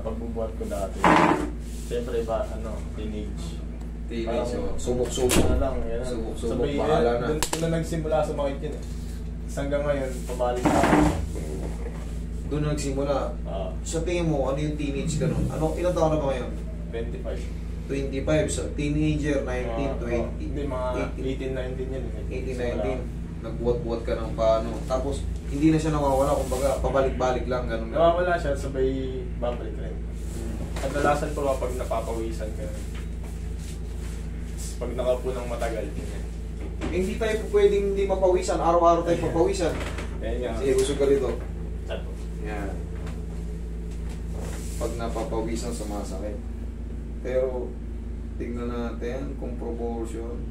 pagbubuhat ko dati. Siyempre ba, ano, teenage. Teenage, subok-subok. Ano lang, yan. Subok-subok, bahala na. Doon na nagsimula sa makit yun eh. Hanggang ngayon, pabalik na. Doon na nagsimula. Sa tingin mo, ano yung teenage ka nun? Ano, ilang taon na ba ngayon? 25. 25, so teenager, 19, 20. Hindi, mga 18, 19 yun. 18, 19. Nagbuhat-buhat ka ng paano. Tapos, hindi na siya nawawala. Kumbaga, pabalik-balik lang. Ganun. Nawawala siya, sabay babalik rin. Kadalasan ko kapag napapawisan ka. Pag nakaupo ng matagal, ganyan. Hindi tayo pwedeng hindi mapawisan. Araw-araw tayo papawisan. Ayan nga. Sige, gusto ka rito. Chat po. Yan. Pag napapawisan, sumasakit. Pero, tingnan natin kung proportion.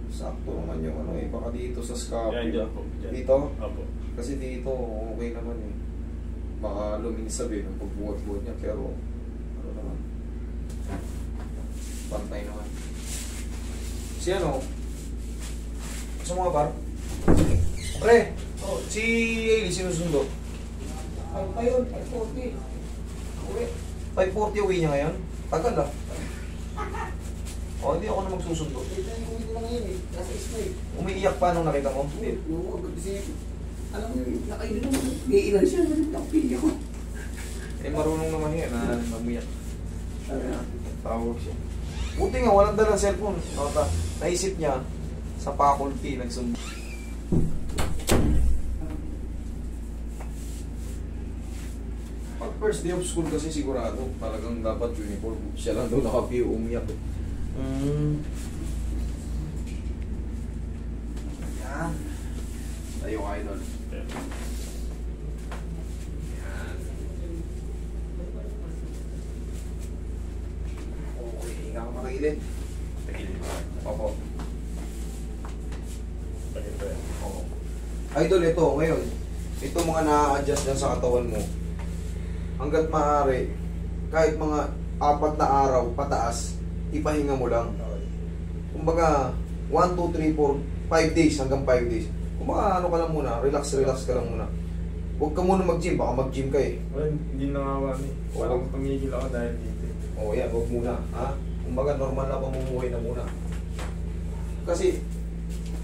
Sakto naman yung ano eh. Baka dito sa scapula. Yan po. Dito? Opo. Kasi dito, okay naman eh. Baka luminisab eh, ng pagbuhat-buhat niya. Pero, ano naman. Pantay naman. Si ano? Sa mga par? Pre! Oh, si Ailey sinusundo. Ayun, 540. Uwi. 540 uwi niya ngayon? Tagal ah. O, hindi ako na magsusundo. Ito yung uwi ko lang ngayon eh. Nasa ispa eh. Umiiyak pa nung nakita mo? Oo, kasi alam mo, nakainin naman. May ilan siya. Nakapili ako. Eh, marunong naman yan na umiyak. Tawag siya. Buti nga, walang dalang cellphone. Naisip niya, sa faculty, nagsundo. Pag first day of school kasi sigurado, talagang dapat uniform. Siya lang doon nakapiyo, umiyak. Yan. Tayo ka, idol. Yan. Okay, hinga ka makilid. Opo. Oo. Idol, ito, ngayon, ito mga na-adjust dyan sa katawan mo. Hanggat maaari, kahit mga 4 na araw pataas, ipahinga mo lang. Kumbaga, 1, 2, 3, 4, 5 days hanggang 5 days. Kumbaga, ano ka lang muna, relax ka lang muna. Huwag ka muna mag-gym, baka mag-gym ka eh. Well, hindi nangawan eh. Walang tumigil ako dahil dito. Oo, yan, huwag muna. Ha? Kumbaga, normal na pamumuhay na muna. Kasi,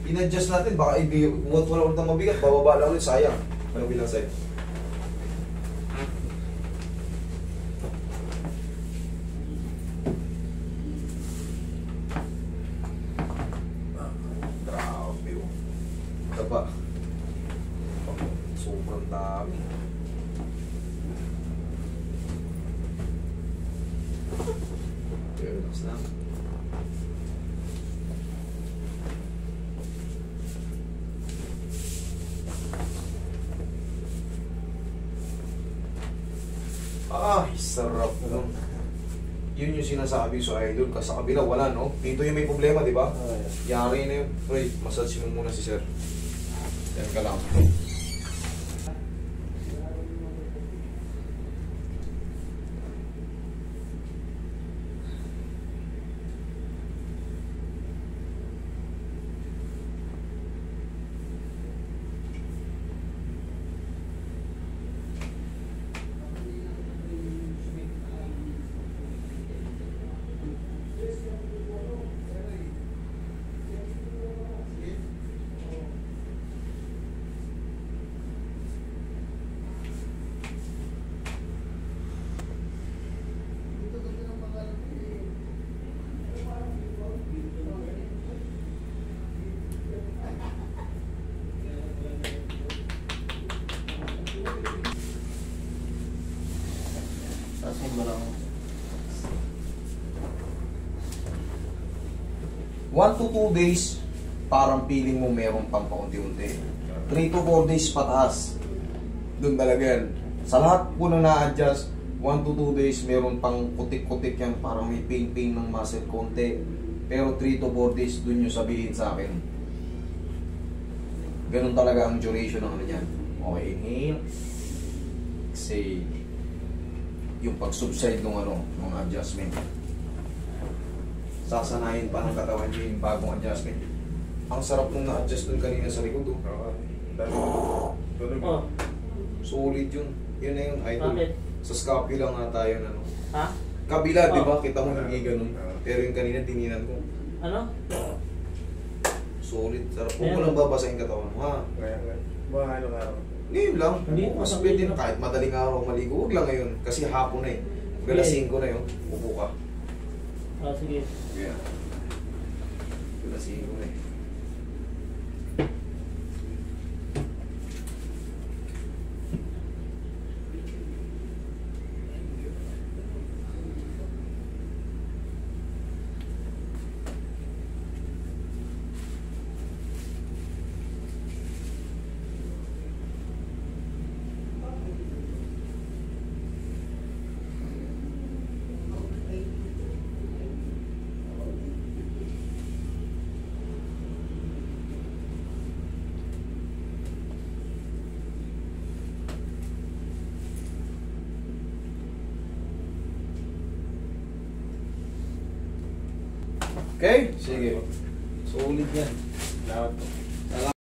in-adjust natin, baka wala ulit na mabigat, bababa lang ulit, sayang. Ano bilang sa'yo? Grabe oh. Taba. Sobrang dami. Relax na. Ay, sarap nun. Yun yung sinasabi sa idol. Kasi sa kabila, wala, no? Dito yung may problema, di ba? Yari na yun. Wait, massage mo muna si sir. Yan ka lang. Tasin mo lang. 1 to 2 days, parang feeling mo meron pang paunti-unti. 3 to 4 days pataas. Doon talaga yan. Sa lahat po na na-adjust, 1 to 2 days, meron pang kutik-kutik yan. Parang may pain-pain ng muscle konti. Pero 3 to 4 days, doon yung sabihin sa akin. Ganun talaga ang duration ng ano yan. Okay, inhale. Exhale. Yung pag-subside ng ano, ng adjustment. Sasanayin pa ng katawan nyo yung bagong adjustment. Ang sarap nung na-adjust dun kanina sa likod. Tuloy. Solid yun. Yun na yun, idol. Bakit? Sa scapula nga tayo na, no? Ha? Kabila, di ba? Oh. Kita mo hindi ganun. Pero yung kanina, tininan ko. Ano? Solid. Sarap. Huwag Ayan. mo lang babasahin katawan mo, ha? Ngayon. Mga ano nga ako. Ngayon lang. Hindi, Mas masakit pwede na. na kahit madaling araw maligo. Huwag lang ngayon. Kasi hapon na eh. Galas 5 na yun. Upo ka. Ah, sige. Yeah. Galas 5 na eh. Okay? Sige. Solid yan. Lahat po.